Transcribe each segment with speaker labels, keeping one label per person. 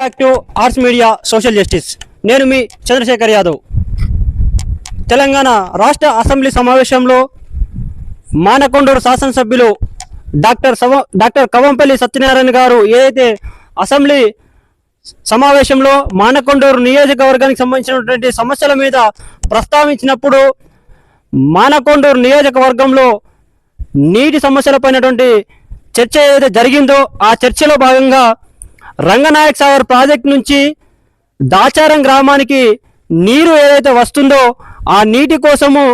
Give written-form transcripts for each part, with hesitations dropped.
Speaker 1: Back to arts media social justice. నేను మీ చంద్రశేఖర్ యాదవ్. తెలంగాణ రాష్ట్ర assembly సమావేశంలో మానకొండూరు శాసనసభ్యులు డాక్టర్ కవంపల్లి సత్యనారాయణ గారు ఏదైతే అసెంబ్లీ సమావేశంలో మానకొండూరు నియోజకవర్గానికి సంబంధించినటువంటి సమస్యల మీద ప్రస్తావించినప్పుడు మానకొండూరు నియోజకవర్గంలో నీటి సమస్యలపైనటువంటి చర్చ ఏదైతే జరిగిందో ఆ చర్చలో భాగంగా రంగనాయక్ సాగర్ ప్రాజెక్ట్ నుంచి దాచారం గ్రామానికి నీరు ఏదైతే వస్తుందో ఆ నీటి కోసము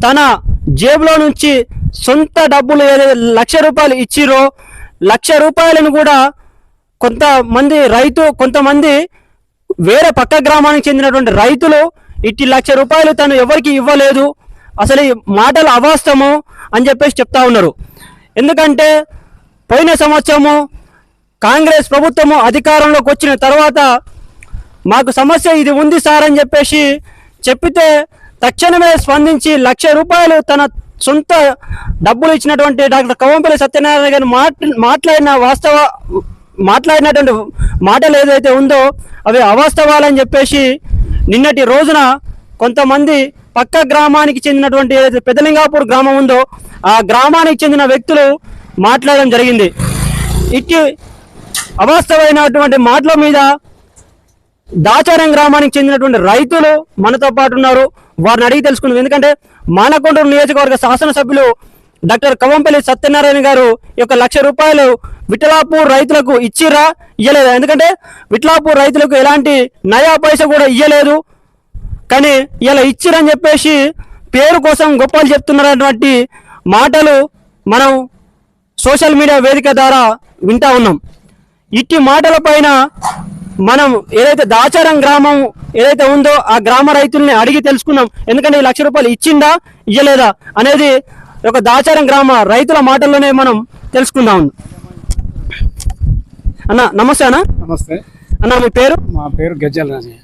Speaker 1: తన జేబులో నుంచి సొంత డబ్బులు ఏదైతే ₹1,00,000 ఇచ్చిరో ₹1,00,000 కూడా కొంతమంది వేరే పక్క గ్రామానికి చెందినటువంటి రైతులు ఇట్టి ₹1,00,000 తను ఎవరికి ఇవ్వలేదు, అసలు ఈ మాటలు అవాస్తవము అని చెప్పేసి చెప్తా ఉన్నారు. ఎందుకంటే పోయిన సంవత్సరము కాంగ్రెస్ ప్రభుత్వము అధికారంలోకి వచ్చిన తర్వాత మాకు సమస్య ఇది ఉంది సార్ అని చెప్పేసి చెప్పితే తక్షణమే స్పందించి ₹1,00,000 తన సొంత డబ్బులు ఇచ్చినటువంటి డాక్టర్ కవంపల్లి సత్యనారాయణ గారు మాట్లాడినటువంటి మాటలు ఏదైతే ఉందో అవి అవాస్తవాలని చెప్పేసి నిన్నటి రోజున కొంతమంది పక్క గ్రామానికి చెందినటువంటి ఏదైతే పెద్దలింగాపూర్ గ్రామం ఉందో ఆ గ్రామానికి చెందిన వ్యక్తులు మాట్లాడడం జరిగింది. ఇట్టి అవాస్తవమైనటువంటి మాటల మీద దాచారం గ్రామానికి చెందినటువంటి రైతులు మనతో పాటు ఉన్నారు. వారిని అడిగి తెలుసుకుందాం. ఎందుకంటే మానకొండూరు నియోజకవర్గ శాసనసభ్యులు డాక్టర్ కవంపల్లి సత్యనారాయణ గారు ఈ యొక్క ₹1,00,000 విఠలాపూర్ రైతులకు ఇచ్చిరా ఇయ్యలేదా? ఎందుకంటే విఠలాపూర్ రైతులకు ఎలాంటి నయా పైసా కూడా ఇయ్యలేదు, కానీ ఇలా ఇచ్చిరని చెప్పేసి పేరు కోసం గొప్పలు చెప్తున్నటువంటి మాటలు మనం సోషల్ మీడియా వేదిక ద్వారా వింటా ఉన్నాం. ఇట్టి మాటల పైన మనం ఏదైతే దాచారం గ్రామం ఏదైతే ఉందో ఆ గ్రామ రైతుల్ని అడిగి తెలుసుకున్నాం. ఎందుకంటే ఈ ₹1,00,000 ఇచ్చిందా ఇయ్యలేదా అనేది ఒక దాచారం గ్రామ రైతుల మాటల్లోనే మనం తెలుసుకుందాం. అన్న నమస్తే.
Speaker 2: నమస్తే
Speaker 1: అన్న, మీ పేరు?
Speaker 2: మా పేరు గజ్జల రాజయ్య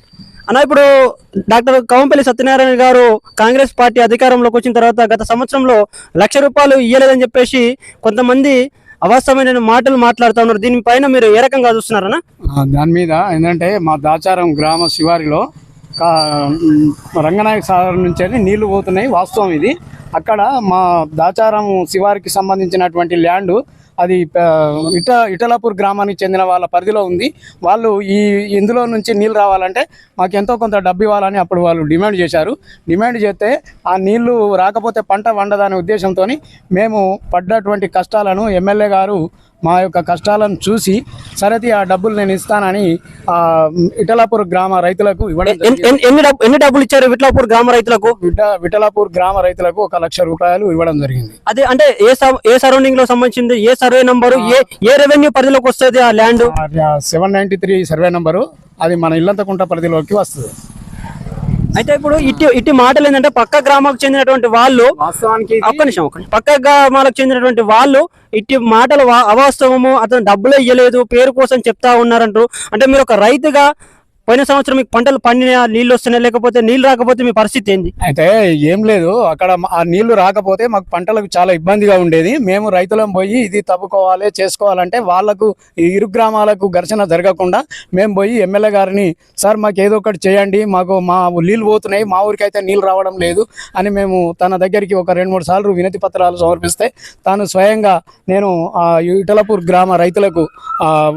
Speaker 1: అన్న. ఇప్పుడు డాక్టర్ కవంపల్లి సత్యనారాయణ గారు కాంగ్రెస్ పార్టీ అధికారంలోకి వచ్చిన తర్వాత గత సంవత్సరంలో ₹1,00,000 ఇయ్యలేదని చెప్పేసి కొంతమంది అవాస్తవమైన మాటలు మాట్లాడుతూ ఉన్నారు. దీనిపైన మీరు ఏ రకంగా చూస్తున్నారన్నా?
Speaker 2: దాని మీద ఏంటంటే మా దాచారం గ్రామ శివారిలో రంగనాయక సాగర్ నుంచి నీళ్లు పోతున్నాయి, వాస్తవం ఇది. అక్కడ మా దాచారం శివారికి సంబంధించినటువంటి ల్యాండ్ అది ఇటలాపూర్ గ్రామానికి చెందిన వాళ్ళ పరిధిలో ఉంది. వాళ్ళు ఇందులో నుంచి నీళ్ళు రావాలంటే మాకు ఎంతో కొంత డబ్బు ఇవ్వాలని అప్పుడు వాళ్ళు డిమాండ్ చేశారు. డిమాండ్ చేస్తే ఆ నీళ్లు రాకపోతే పంట వండదనే ఉద్దేశంతో మేము పడ్డటువంటి కష్టాలను ఎమ్మెల్యే గారు మా యొక్క కష్టాలను చూసి సరతి ఆ డబ్బులు నేను ఇస్తానని ఇటలాపూర్ గ్రామ రైతులకు ఇవ్వడం.
Speaker 1: ఎన్ని డబ్బులు ఇచ్చారు విఠలాపూర్ గ్రామ రైతులకు?
Speaker 2: విఠలాపూర్ గ్రామ రైతులకు ₹1,00,000 ఇవ్వడం జరిగింది.
Speaker 1: అదే అంటే ఏ సరౌండింగ్ లో సంబంధించింది, ఏ సర్వే నంబరు, ఏ రెవెన్యూ పరిధిలోకి వస్తుంది ఆ ల్యాండ్?
Speaker 2: 793 సర్వే నంబరు, అది మన ఇల్లంతకుంట పరిధిలోకి వస్తుంది.
Speaker 1: అయితే ఇప్పుడు ఇట్టి మాటలు ఏంటంటే పక్క గ్రామాలకు చెందినటువంటి వాళ్ళు,
Speaker 2: వాస్తవానికి
Speaker 1: పక్క గ్రామాలకు చెందినటువంటి వాళ్ళు ఇట్టి మాటలు అవాస్తవము, అతను డబ్బులు ఇయ్యలేదు, పేరు కోసం చెప్తా ఉన్నారంటారు. అంటే మీరు ఒక రైతుగా పోయిన సంవత్సరం మీకు పంటలు పండినా, నీళ్ళు వస్తున్నాయి, లేకపోతే నీళ్ళు రాకపోతే మీ పరిస్థితి ఏంది?
Speaker 2: అయితే ఏం లేదు, అక్కడ ఆ నీళ్లు రాకపోతే మాకు పంటలకు చాలా ఇబ్బందిగా ఉండేది. మేము రైతులం పోయి ఇది తప్పుకోవాలి చేసుకోవాలంటే వాళ్లకు ఇరు గ్రామాలకు ఘర్షణ జరగకుండా మేము పోయి ఎమ్మెల్యే గారిని, సార్ మాకు ఏదో ఒకటి చేయండి, మాకు మా నీళ్ళు పోతున్నాయి, మా ఊరికి అయితే నీళ్ళు రావడం లేదు అని మేము తన దగ్గరికి ఒక 2-3 సార్లు వినతి పత్రాలు సమర్పిస్తే తాను స్వయంగా నేను ఆ ఇటలాపూర్ గ్రామ రైతులకు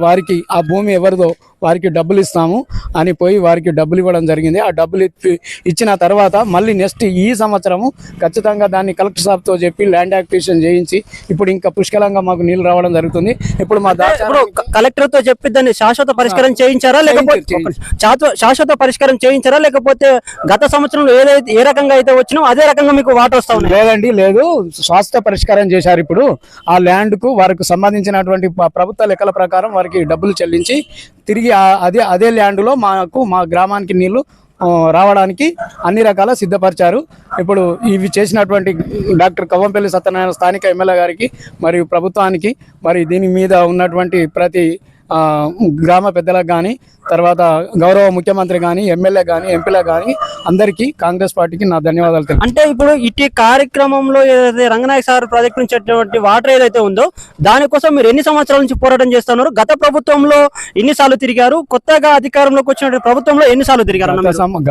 Speaker 2: వారికి ఆ భూమి ఎవరిదో వారికి డబ్బులు ఇస్తాము అని పోయి వారికి డబ్బులు ఇవ్వడం జరిగింది. ఆ డబ్బులు ఇచ్చిన తర్వాత మళ్ళీ నెక్స్ట్ ఈ సంవత్సరము ఖచ్చితంగా దాన్ని కలెక్టర్ సాబ్తో చెప్పి ల్యాండ్ యాక్విజిషన్ చేయించి ఇప్పుడు ఇంకా పుష్కలంగా మాకు నీళ్ళు రావడం జరుగుతుంది. ఇప్పుడు మా
Speaker 1: కలెక్టర్ తో చెప్పి దాన్ని శాశ్వత పరిష్కారం చేయించారా, లేకపోతే శాశ్వత పరిష్కారం చేయించారా, లేకపోతే గత సంవత్సరంలో ఏదైతే ఏ రకంగా అయితే వచ్చినా అదే రకంగా మీకు వాటర్ వస్తా ఉంది?
Speaker 2: లేదండి, లేదు, శాశ్వత పరిష్కారం చేశారు. ఇప్పుడు ఆ ల్యాండ్ కు వారికి సంబంధించినటువంటి ప్రభుత్వ లెక్కల ప్రకారం వారికి డబ్బులు చెల్లించి తిరిగి అదే ల్యాండ్లో మా గ్రామానికి నీళ్లు రావడానికి అన్ని రకాల సిద్ధపరిచారు. ఇప్పుడు ఇవి చేసినటువంటి డాక్టర్ కవంపల్లి సత్యనారాయణ స్థానిక ఎమ్మెల్యే గారికి మరియు ప్రభుత్వానికి మరి దీని మీద ఉన్నటువంటి ప్రతి గ్రామ పెద్దలకు కానీ, తర్వాత గౌరవ ముఖ్యమంత్రి కానీ, ఎమ్మెల్యే కానీ, ఎంపీలకు కానీ అందరికీ కాంగ్రెస్ పార్టీకి నా ధన్యవాదాలు తెలుపు.
Speaker 1: అంటే ఇప్పుడు ఇటు కార్యక్రమంలో ఏదైతే రంగనాయక సార్ ప్రాజెక్ట్ నుంచి వచ్చేటువంటి వాటర్ ఏదైతే ఉందో దానికోసం మీరు ఎన్ని సంవత్సరాల నుంచి పోరాటం చేస్తున్నారు? గత ప్రభుత్వంలో ఎన్నిసార్లు తిరిగారు? కొత్తగా అధికారంలోకి వచ్చిన ప్రభుత్వంలో ఎన్నిసార్లు తిరిగారు?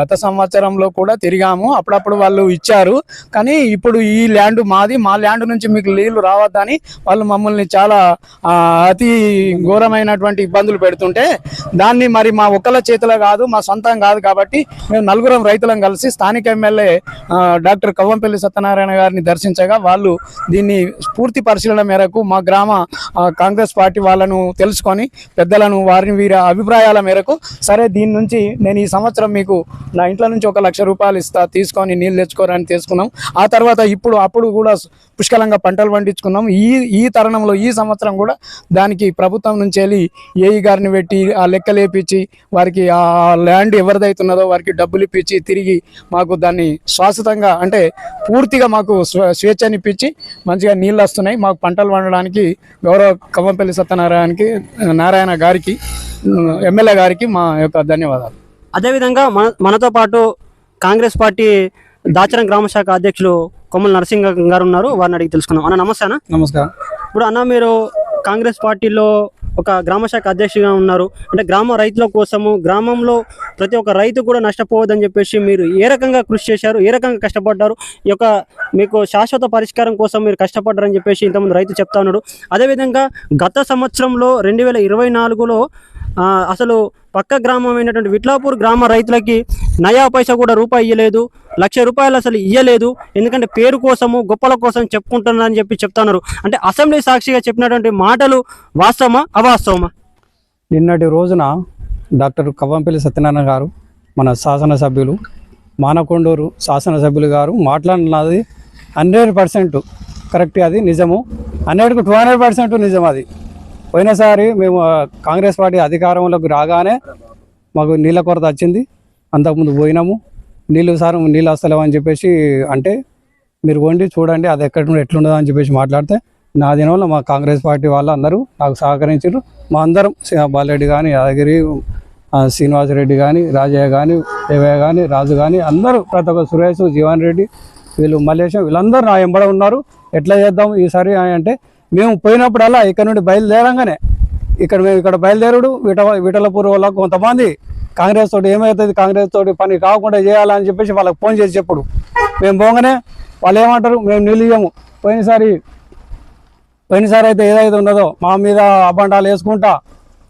Speaker 2: గత సంవత్సరంలో కూడా తిరిగాము. అప్పుడప్పుడు వాళ్ళు ఇచ్చారు, కానీ ఇప్పుడు ఈ ల్యాండ్ మాది, మా ల్యాండ్ నుంచి మీకు నీళ్లు రావద్దని వాళ్ళు మమ్మల్ని చాలా అతి ఘోరమైనటువంటి ఇబ్బందులు పెడుతుంటే దాన్ని మరి మా ఒక్కల చేతిలో కాదు, మా సొంతం కాదు కాబట్టి మేము నలుగురం రైతులను కలిసి స్థానిక ఎమ్మెల్యే డాక్టర్ కవ్వంపల్లి సత్యనారాయణ గారిని దర్శించగా వాళ్ళు దీన్ని పూర్తి పరిశీలన మేరకు మా గ్రామ కాంగ్రెస్ పార్టీ వాళ్ళను తెలుసుకొని పెద్దలను వీరి అభిప్రాయాల మేరకు సరే దీని నుంచి నేను ఈ సంవత్సరం మీకు నా ఇంట్లో నుంచి 1 లక్ష రూపాయలు ఇస్తా, తీసుకొని నీళ్ళు తెచ్చుకోరని తీసుకున్నాం. ఆ తర్వాత అప్పుడు కూడా పుష్కలంగా పంటలు పండించుకున్నాం. ఈ తరుణంలో ఈ సంవత్సరం కూడా దానికి ప్రభుత్వం నుంచి వెళ్ళి ఏఈ గారిని పెట్టి ఆ లెక్కలు వేపించి వారికి ఆ ల్యాండ్ ఎవరిదైతున్నదో వారికి డబ్బులు ఇప్పించి తిరిగి మాకు దాన్ని శాశ్వతంగా అంటే పూర్తిగా మాకు స్వేచ్ఛనిప్పించి మంచిగా నీళ్ళు వస్తున్నాయి. మాకు పంటలు పండడానికి గౌరవ కవ్వంపల్లి నారాయణ గారికి, ఎమ్మెల్యే గారికి మా యొక్క ధన్యవాదాలు.
Speaker 1: అదేవిధంగా మనతో పాటు కాంగ్రెస్ పార్టీ దాచరం గ్రామ శాఖ అధ్యక్షులు కొమ్మల నరసింహ గారు ఉన్నారు. వారిని అడిగి తెలుసుకున్నాం. అన్న నమస్తే అన్న.
Speaker 2: నమస్కారం.
Speaker 1: ఇప్పుడు అన్న మీరు కాంగ్రెస్ పార్టీలో ఒక గ్రామ శాఖ అధ్యక్షుడిగా ఉన్నారు. అంటే గ్రామ రైతుల కోసము గ్రామంలో ప్రతి ఒక్క రైతు కూడా నష్టపోవద్దని చెప్పేసి మీరు ఏ రకంగా కృషి చేశారు, ఏ రకంగా కష్టపడ్డారు, ఈ యొక్క మీకు శాశ్వత పరిష్కారం కోసం మీరు కష్టపడ్డారని చెప్పేసి ఇంతమంది రైతు చెప్తా ఉన్నాడు. అదేవిధంగా గత సంవత్సరంలో 2024లో అసలు పక్క గ్రామమైనటువంటి విట్లాపూర్ గ్రామ రైతులకి నయా పైసా కూడా రూపాయి ఇయ్యలేదు, 1 లక్ష రూపాయలు అసలు ఇయ్యలేదు. ఎందుకంటే పేరు కోసము గొప్పల కోసం చెప్పుకుంటున్నారని చెప్పి చెప్తున్నారు. అంటే అసెంబ్లీ సాక్షిగా చెప్పినటువంటి మాటలు వాస్తవమా అవాస్తవమా?
Speaker 3: నిన్నటి రోజున డాక్టర్ కవ్వంపల్లి సత్యనారాయణ గారు మన శాసనసభ్యులు మానకొండూరు శాసనసభ్యులు గారు మాట్లాడినది 100% కరెక్ట్, అది నిజము. 100కు 200% నిజం. అది పోయినసారి మేము కాంగ్రెస్ పార్టీ అధికారంలోకి రాగానే మాకు నీళ్ళ కొరత వచ్చింది. అంతకుముందు పోయినాము, నీళ్ళు వస్తలేవు అని చెప్పేసి అంటే మీరు వండి చూడండి అది ఎట్లుండదో అని చెప్పేసి మాట్లాడితే నా దినంలో మా కాంగ్రెస్ పార్టీ వాళ్ళు అందరూ నాకు సహకరించారు. మా అందరం బాలరెడ్డి కానీ, యాదగిరి, శ్రీనివాసరెడ్డి కానీ, రాజయ్య కానీ, దేవయ్య కానీ, రాజు కానీ అందరూ ప్రతి ఒక్క సురేష్, జీవన్ రెడ్డి, వీళ్ళు మల్లేశం వీళ్ళందరూ నా ఎంబడ ఉన్నారు. ఎట్లా చేద్దాం ఈసారి అంటే మేము పోయినప్పుడల్లా ఇక్కడ నుండి బయలుదేరంగానే ఇక్కడ బయలుదేరుడు విఠలపూర్ వాళ్ళకు కొంతమంది కాంగ్రెస్ తోటి ఏమవుతుంది, కాంగ్రెస్ తోటి పని కాకుండా చేయాలని చెప్పేసి వాళ్ళకి ఫోన్ చేసి చెప్పుడు మేము పోగానే వాళ్ళు ఏమంటారు, మేము నీళ్ళు ఇయ్యము. పోయినసారి అయితే ఏదైతే ఉన్నదో మా మీద అబండాలు వేసుకుంటా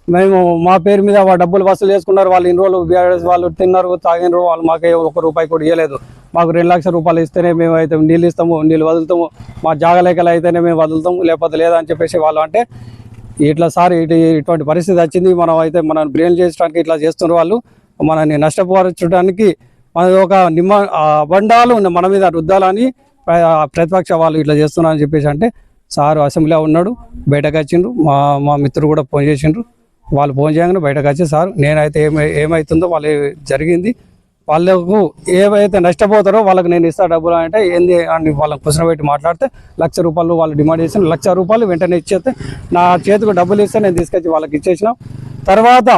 Speaker 3: మేము మా పేరు మీద డబ్బులు వసూలు చేసుకున్నారు. వాళ్ళు ఇన్ని రోజులు బీఆర్ఎస్ వాళ్ళు తిన్నారు, తాగినారు, వాళ్ళు మాకే 1 రూపాయి కూడా ఇవ్వలేదు. మాకు 2 లక్షల రూపాయలు ఇస్తేనే మేము అయితే నీళ్ళు ఇస్తాము, నీళ్ళు వదులుతాము, మా జాగలేకలు అయితేనే మేము వదులుతాము, లేకపోతే లేదా అని చెప్పేసి వాళ్ళు అంటే ఇట్లా సార్ ఇటువంటి పరిస్థితి వచ్చింది, మనం బ్రెయిన్ చేయడానికి ఇట్లా చేస్తున్నారు వాళ్ళు, మనల్ని నష్టపరచడానికి మన ఒక అబండాలు మన మీద రుద్దాలని ప్రతిపక్ష వాళ్ళు ఇట్లా చేస్తున్నారు అని చెప్పేసి అంటే సార్ అసెంబ్లీలో ఉన్నాడు, బయటకు వచ్చిండ్రు. మా మిత్రుడు కూడా ఫోన్ చేసిండ్రు. వాళ్ళు ఫోన్ చేయగానే బయటకు వచ్చి సార్ నేనైతే ఏమవుతుందో వాళ్ళు జరిగింది, వాళ్ళకు ఏవైతే నష్టపోతారో వాళ్ళకి నేను ఇస్తా డబ్బులు అంటే ఏంది అని వాళ్ళని క్వశ్చన్ పెట్టి మాట్లాడితే 1 లక్ష రూపాయలు వాళ్ళు డిమాండ్ చేసిన 1 లక్ష రూపాయలు వెంటనే ఇచ్చేస్తే నా చేతికి డబ్బులు ఇస్తే నేను తీసుకొచ్చి వాళ్ళకి ఇచ్చేసినాం. తర్వాత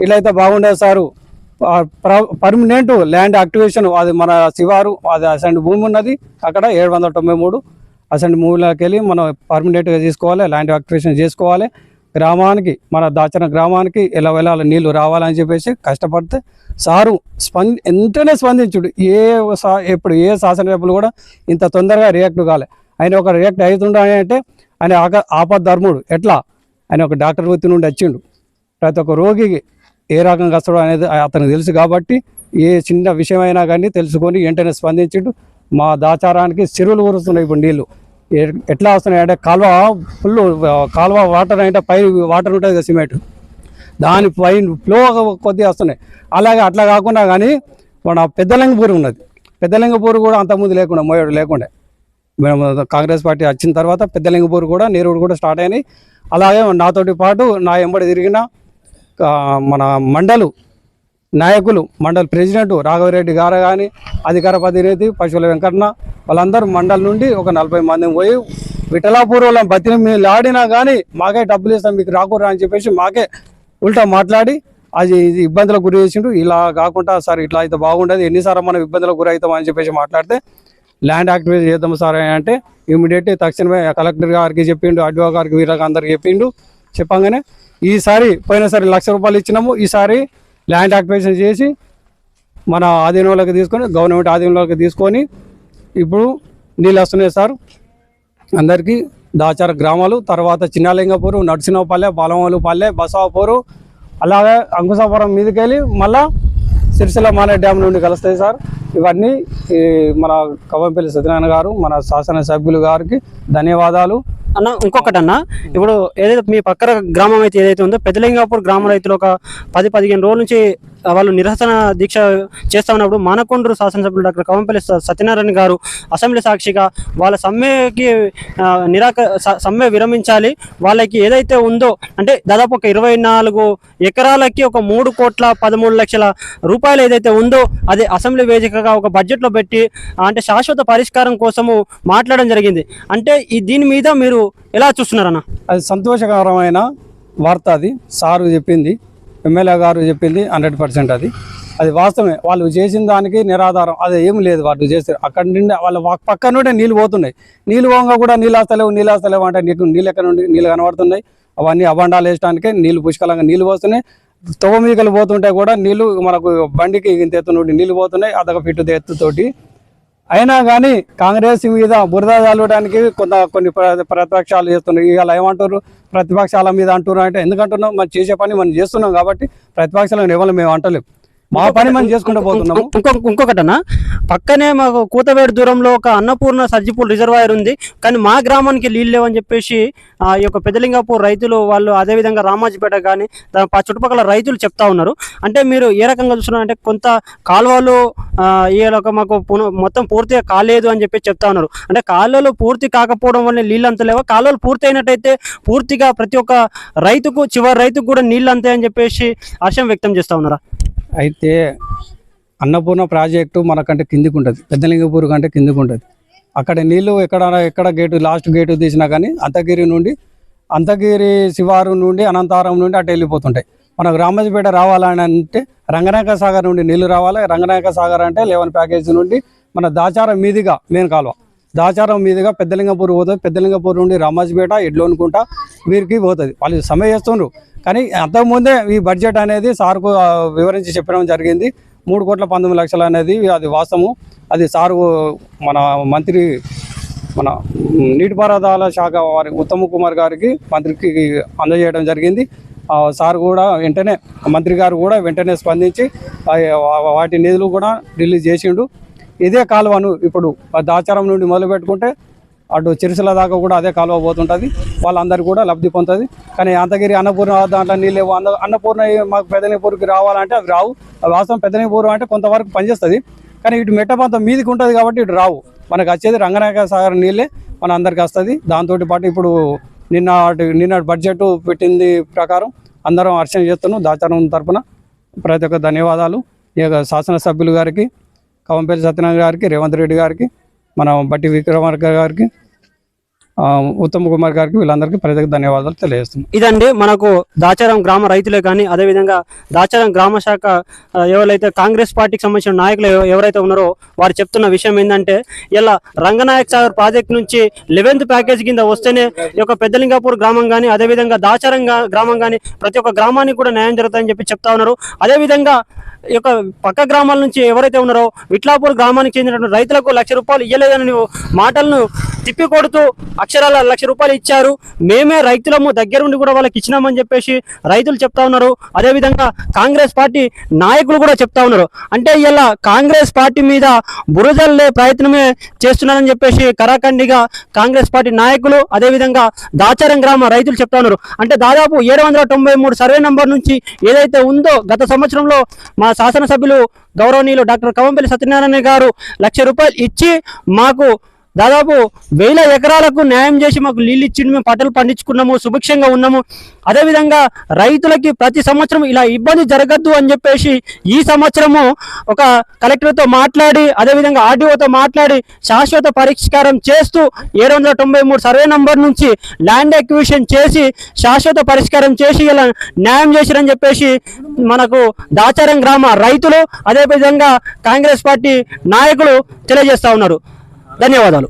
Speaker 3: ఇట్లయితే బాగుండేది సారు, పర్మనెంట్ ల్యాండ్ యాక్టివేషన్ అది మన శివారు అది అసెంట్ భూమి ఉన్నది అక్కడ 793 అసెంట్ భూమిలోకి వెళ్ళి మనం పర్మనెంట్గా తీసుకోవాలి, ల్యాండ్ యాక్టివేషన్ చేసుకోవాలి. గ్రామానికి మన దాచన గ్రామానికి ఎలా వెళ్ళాలి నీళ్లు రావాలని చెప్పేసి కష్టపడితే సారు వెంటనే స్పందించుడు. ఇప్పుడు ఏ శాసనసభ్యులు కూడా ఇంత తొందరగా రియాక్ట్ కాలే. ఆయన ఒక రియాక్ట్ అవుతుండే అంటే ఆయన ఆపద్ధర్ముడు. ఎట్లా ఆయన ఒక డాక్టర్ వృత్తి నుండి వచ్చిండు, ప్రతి ఒక్క రోగికి ఏ రకంగా వస్తాడో అనేది అతనికి తెలుసు కాబట్టి ఏ చిన్న విషయమైనా కానీ తెలుసుకొని వెంటనే స్పందించిండు. మా దాచారానికి చెరువులు ఊరుస్తున్నాయి ఇప్పుడు నీళ్ళు. ఎట్లా వస్తున్నాయి అంటే కాలువ వాటర్ అంటే పై వాటర్ ఉంటుంది కదా సిమెంట్, దాని పైన ఫ్లో కొద్దిగా వస్తున్నాయి. అలాగే అట్లా కాకుండా కానీ మన పెద్దలింగపూర్ ఉన్నది, పెద్దలింగపూర్ కూడా అంతకుముందు లేకుండా మోయేడు లేకుండా మేము కాంగ్రెస్ పార్టీ వచ్చిన తర్వాత పెద్దలింగపూర్ కూడా నీరుడు కూడా స్టార్ట్ అయినాయి. అలాగే నాతోటి పాటు నా ఎంబడి తిరిగిన మన మండలు నాయకులు, మండల్ ప్రెసిడెంట్ రాఘవరెడ్డి గారు కానీ, అధికార ప్రతినిధి పశువుల వెంకన్న వాళ్ళందరూ మండలి నుండి ఒక 40 మంది పోయి విఠలాపూర్ వాళ్ళ బతిని మీరు ఆడినా కానీ మాకే డబ్బులు ఇస్తాం మీకు రాకూరా అని చెప్పేసి మాకే ఉల్టా మాట్లాడి అది ఇది ఇబ్బందులకు గురి చేసిండు. ఇలా కాకుండా సార్ ఇట్లా అయితే బాగుండదు, ఎన్నిసార్లు మనం ఇబ్బందులకు గురి అవుతాం అని చెప్పేసి మాట్లాడితే ల్యాండ్ యాక్టివేట్ చేద్దాం సార్ అంటే ఇమీడియట్ తక్షణమే కలెక్టర్ గారికి చెప్పిండు, ఆర్డీఓ గారికి వీళ్ళకి అందరికి చెప్పిండు. చెప్పంగానే ఈసారి పోయినసారి 1,00,000 రూపాయలు ఇచ్చినాము, ఈసారి ల్యాండ్ యాక్టివేషన్ చేసి మన ఆధీనంలోకి తీసుకొని గవర్నమెంట్ ఆధీనంలోకి తీసుకొని ఇప్పుడు నీళ్ళు వస్తున్నాయి సార్ అందరికీ. దాచార గ్రామాలు, తర్వాత చిన్నలింగపూరు, నర్సింహపల్లె, పాలమూలుపల్లె, బసవాపూరు, అలాగే అంకుశాపురం మీదకి వెళ్ళి మళ్ళా సిరిసిల్ల మానే డ్యామ్ నుండి కలుస్తాయి సార్. ఇవన్నీ మన కవంపల్లి సత్యనారాయణ గారు, మన శాసనసభ్యులు గారికి ధన్యవాదాలు.
Speaker 1: అన్న ఇంకొకటి అన్న, ఇప్పుడు ఏదైతే మీ పక్కన గ్రామం అయితే ఏదైతే ఉందో పెద్దలింగాపూర్ గ్రామ రైతులు ఒక 10-15 రోజుల నుంచి వాళ్ళు నిరసన దీక్ష చేస్తా ఉన్నప్పుడు మానకొండూరు శాసనసభ్యులు డాక్టర్ కవంపల్లి సత్యనారాయణ గారు అసెంబ్లీ సాక్షిగా వాళ్ళ సమ్మెకి సమ్మె విరమించాలి, వాళ్ళకి ఏదైతే ఉందో అంటే దాదాపు ఒక 24 ఎకరాలకి ఒక 3,13,00,000 రూపాయలు ఏదైతే ఉందో అది అసెంబ్లీ వేదికగా ఒక బడ్జెట్లో పెట్టి అంటే శాశ్వత పరిష్కారం కోసము మాట్లాడడం జరిగింది. అంటే దీని మీద మీరు ఎలా చూస్తున్నారన్న?
Speaker 3: అది సంతోషకరమైన వార్త. అది సారు చెప్పింది, ఎమ్మెల్యే గారు చెప్పింది 100% అది వాస్తవమే. వాళ్ళు చేసిన దానికి నిరాధారం అది ఏం లేదు. వాళ్ళు చేస్తే అక్కడి నుండి వాళ్ళ పక్క నుండి నీళ్ళు పోతున్నాయి, నీళ్ళు పోగా కూడా నీళ్ళు వస్తలేవు అంటే నీకు నీళ్ళు ఎక్కడ నుండి నీళ్ళు కనబడుతున్నాయి. అవన్నీ అబండాలు వేయడానికే నీళ్ళు పుష్కలంగా నీళ్ళు పోస్తున్నాయి. తోమీకలు పోతుంటే కూడా నీళ్ళు మనకు బండికి ఇంత ఎత్తు నుండి నీళ్ళు పోతున్నాయి, అదొక ఫిట్టు ఎత్తుతోటి. అయినా కానీ కాంగ్రెస్ మీద బురద చల్లడానికి కొన్ని ప్రతిపక్షాలు చేస్తున్నాయి. ఇవాళ ఏమంటారు, ప్రతిపక్షాల మీద అంటున్నారు అంటే ఎందుకంటున్నాం, మనం చేసే పని మనం చేస్తున్నాం కాబట్టి ప్రతిపక్షాలను ఎవరు మేము అంటలేము, మా పని మనం చేసుకుంటూ పోతున్నాము.
Speaker 1: ఇంకొకటన్నా, పక్కనే మాకు కూతవేడు దూరంలో ఒక అన్నపూర్ణ సర్జిపూల్ రిజర్వాయర్ ఉంది, కానీ మా గ్రామానికి నీళ్ళు లేవని చెప్పేసి ఈ యొక్క పెద్దలింగాపూర్ రైతులు వాళ్ళు, అదేవిధంగా రామాజీపేట కానీ చుట్టుపక్కల రైతులు చెప్తా ఉన్నారు. అంటే మీరు ఏ రకంగా చూస్తున్నారు అంటే కొంత కాలువలు మాకు మొత్తం పూర్తిగా కాలేదు అని చెప్పి చెప్తా ఉన్నారు. అంటే కాలువలు పూర్తి కాకపోవడం వల్ల నీళ్ళు అంత లేవా, కాలువలు పూర్తి అయినట్టయితే పూర్తిగా ప్రతి ఒక్క రైతుకు చివరి రైతుకు కూడా నీళ్ళు అంతే అని చెప్పేసి హర్షం వ్యక్తం చేస్తా ఉన్నారా?
Speaker 3: అయితే అన్నపూర్ణ ప్రాజెక్టు మనకంటే కిందికి ఉంటుంది, పెద్దలింగపూర్ కంటే కిందికి ఉంటుంది. అక్కడ నీళ్లు ఎక్కడ గేటు లాస్ట్ గేటు తీసినా కానీ అంతగిరి శివారు నుండి అనంతారం నుండి అటు వెళ్ళిపోతుంటాయి. మనకు రామాజీపేట రావాలని అంటే రంగనాయక సాగర్ నుండి నీళ్లు రావాలి. రంగనాయక సాగర్ అంటే 11 ప్యాకేజీ నుండి మన దాచారం మీదుగా మెయిన్ కాలువ దాచారం మీదుగా పెద్దలింగపూర్ పోతుంది. పెద్దలింగపూర్ నుండి రామాజీపేట ఎడ్లోనుకుంటా వీరికి పోతుంది. వాళ్ళు సమ్మె చేస్తుండ్రు, కానీ అంతకుముందే ఈ బడ్జెట్ అనేది సార్కు వివరించి చెప్పడం జరిగింది. 3,19,00,000 అనేది అది వాస్తవము. అది సారు మన మంత్రి మన నీటిపారుదల శాఖ వారి ఉత్తమ్ కుమార్ గారికి మంత్రికి అందజేయడం జరిగింది. సార్ కూడా వెంటనే మంత్రి గారు కూడా వెంటనే స్పందించి వాటి నిధులు కూడా రిలీజ్ చేసిండు. ఇదే కాలువను ఇప్పుడు దాచారం నుండి మొదలు పెట్టుకుంటే అటు చిరుసల దాకా కూడా అదే కాలువ పోతుంటుంది, వాళ్ళందరూ కూడా లబ్ధి పొందుతుంది. కానీ అంతగిరి అన్నపూర్ణ దాంట్లో నీళ్ళు అన్నపూర్ణ మాకు పెద్దలింగపూర్కి రావాలంటే అవి రావు. వాస్తవం పెద్దలింగపూర్ అంటే కొంతవరకు పనిచేస్తుంది, కానీ ఇటు మెట్టపంతం మీదికి ఉంటుంది కాబట్టి ఇటు రావు. మనకు వచ్చేది రంగనాయక సాగర్ నీళ్ళే మన అందరికి వస్తుంది. దాంతో పాటు ఇప్పుడు నిన్న బడ్జెట్ పెట్టింది ప్రకారం అందరం హర్షణ చేస్తున్నాం. దాచారం తరఫున ప్రతి ఒక్క ధన్యవాదాలు. ఇక శాసనసభ్యులు గారికి, కవంపల్లి సత్యనారాయణ గారికి, రేవంత్ రెడ్డి గారికి, మన బట్టి విక్రమార్క గారికి, ఉత్తమ్ కుమార్ గారికి, వీళ్ళందరికీ ప్రత్యేక ధన్యవాదాలు తెలియజేస్తున్నాం.
Speaker 1: ఇదండి మనకు దాచారం గ్రామ రైతులే కానీ అదేవిధంగా దాచారం గ్రామ శాఖ ఎవరైతే కాంగ్రెస్ పార్టీకి సంబంధించిన నాయకులు ఎవరైతే ఉన్నారో వారు చెప్తున్న విషయం ఏంటంటే, ఇలా రంగనాయక్ సాగర్ ప్రాజెక్ట్ నుంచి 11th ప్యాకేజ్ కింద వస్తేనే ఈ యొక్క పెద్దలింగాపూర్ గ్రామం కానీ అదేవిధంగా దాచారం గ్రామం కానీ ప్రతి ఒక్క గ్రామానికి కూడా న్యాయం జరుగుతుందని చెప్పి చెప్తా ఉన్నారు. అదేవిధంగా ఈ యొక్క పక్క గ్రామాల నుంచి ఎవరైతే ఉన్నారో విట్లాపూర్ గ్రామానికి చెందినటువంటి రైతులకు 1,00,000 రూపాయలు ఇవ్వలేదని మాటలను తిప్పికొడుతూ అక్షరాల 1,00,000 రూపాయలు ఇచ్చారు, మేమే రైతులము దగ్గరుండి కూడా వాళ్ళకి ఇచ్చినామని చెప్పేసి రైతులు చెప్తా ఉన్నారు. అదేవిధంగా కాంగ్రెస్ పార్టీ నాయకులు కూడా చెప్తా ఉన్నారు. అంటే ఇలా కాంగ్రెస్ పార్టీ మీద బురదల్లే ప్రయత్నమే చేస్తున్నారని చెప్పేసి కరాఖండిగా కాంగ్రెస్ పార్టీ నాయకులు అదేవిధంగా దాచారం గ్రామ రైతులు చెప్తా ఉన్నారు. అంటే దాదాపు 793 సర్వే నంబర్ నుంచి ఏదైతే ఉందో గత సంవత్సరంలో మా శాసనసభ్యులు గౌరవనీయులు డాక్టర్ కవంపల్లి సత్యనారాయణ గారు 1,00,000 రూపాయలు ఇచ్చి మాకు దాదాపు 1000 ఎకరాలకు న్యాయం చేసి మాకు నీళ్ళు ఇచ్చిండు, మేము పంటలు పండించుకున్నాము, సుభిక్షంగా ఉన్నాము. అదేవిధంగా రైతులకి ప్రతి సంవత్సరం ఇలా ఇబ్బంది జరగద్దు అని చెప్పేసి ఈ సంవత్సరము ఒక కలెక్టర్తో మాట్లాడి అదేవిధంగా ఆర్డీఓతో మాట్లాడి శాశ్వత పరిష్కారం చేస్తూ 793 సర్వే నంబర్ నుంచి ల్యాండ్ ఎక్విజిషన్ చేసి శాశ్వత పరిష్కారం చేసి ఇలా న్యాయం చేసిరని చెప్పేసి మనకు దాచారం గ్రామ రైతులు అదేవిధంగా కాంగ్రెస్ పార్టీ నాయకులు తెలియజేస్తా ఉన్నారు. ధన్యవాదాలు.